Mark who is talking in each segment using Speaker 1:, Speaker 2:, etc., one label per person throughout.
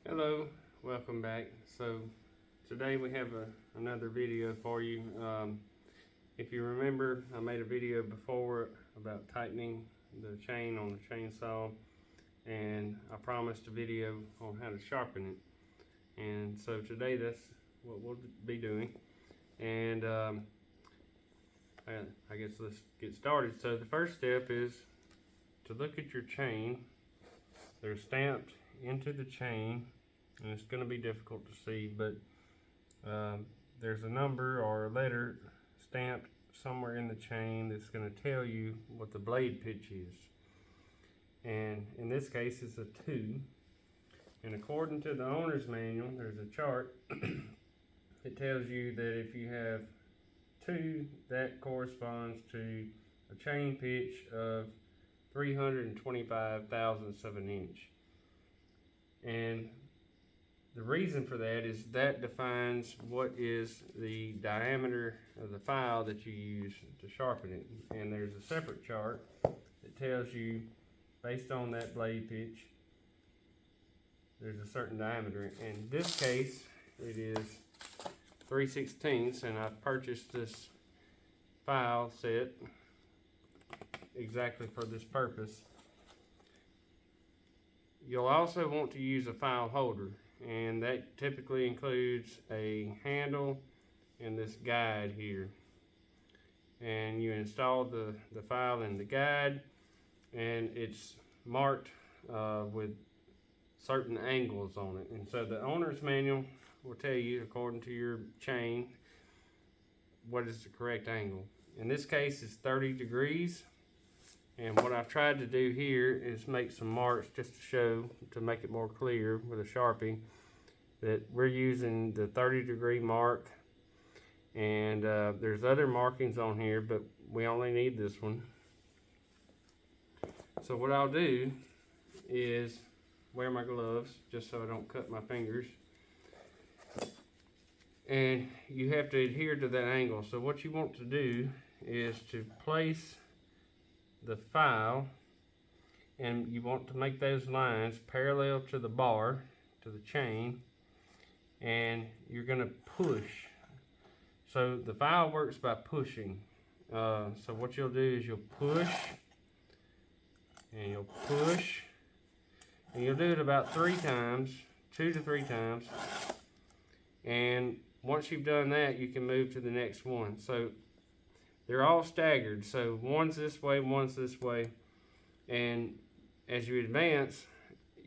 Speaker 1: Hello, welcome back. So today we have another video for you. If you remember, I made a video before about tightening the chain on the chainsaw, and I promised a video on how to sharpen it. And so today that's what we'll be doing. And I guess let's get started. So the first step is to look at your chain. They're stamped into the chain, and it's going to be difficult to see, but there's a number or a letter stamped somewhere in the chain that's going to tell you what the blade pitch is. And in this case it's a 2, and according to the owner's manual, there's a chart it tells you that if you have 2, that corresponds to a chain pitch of 325 thousandths of an inch. And the reason for that is that defines what is the diameter of the file that you use to sharpen it. And there's a separate chart that tells you, based on that blade pitch, there's a certain diameter. In this case, it is 3/16, and I've purchased this file set exactly for this purpose. You'll also want to use a file holder, and that typically includes a handle and this guide here. And you install the file in the guide, and it's marked with certain angles on it. And so the owner's manual will tell you, according to your chain, what is the correct angle. In this case, it's 30 degrees. And what I've tried to do here is make some marks just to show, to make it more clear with a Sharpie, that we're using the 30-degree mark. And there's other markings on here, but we only need this one. So what I'll do is wear my gloves just so I don't cut my fingers. And you have to adhere to that angle. So what you want to do is to place the file, and you want to make those lines parallel to the bar, to the chain, and you're going to push. So the file works by pushing. So what you'll do is you'll push, and you'll push, and you'll do it about 3 times, 2 to 3 times. And once you've done that, you can move to the next one. So they're all staggered, so one's this way, one's this way, and as you advance,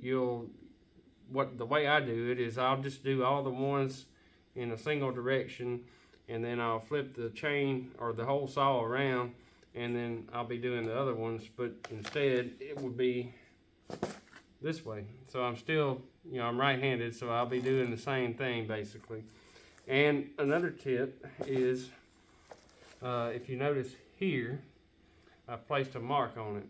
Speaker 1: the way I do it is I'll just do all the ones in a single direction, and then I'll flip the chain or the whole saw around, and then I'll be doing the other ones, but instead it would be this way. So I'm still, I'm right-handed, so I'll be doing the same thing basically. And another tip is, if you notice here, I placed a mark on it.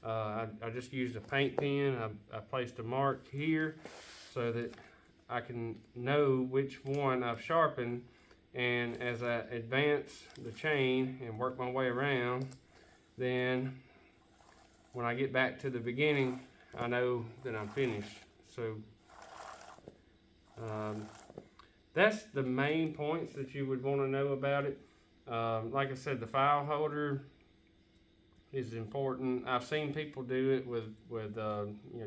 Speaker 1: I just used a paint pen. I placed a mark here so that I can know which one I've sharpened, and as I advance the chain and work my way around, then when I get back to the beginning, I know that I'm finished. So that's the main points that you would want to know about it. Like I said, the file holder is important. I've seen people do it with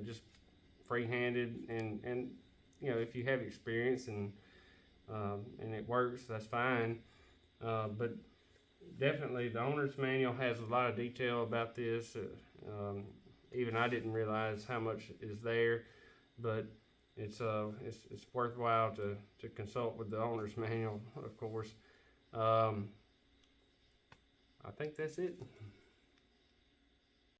Speaker 1: just free-handed, and if you have experience and it works, that's fine. But definitely the owner's manual has a lot of detail about this. Even I didn't realize how much is there, but it's worthwhile to consult with the owner's manual, of course. I think that's it.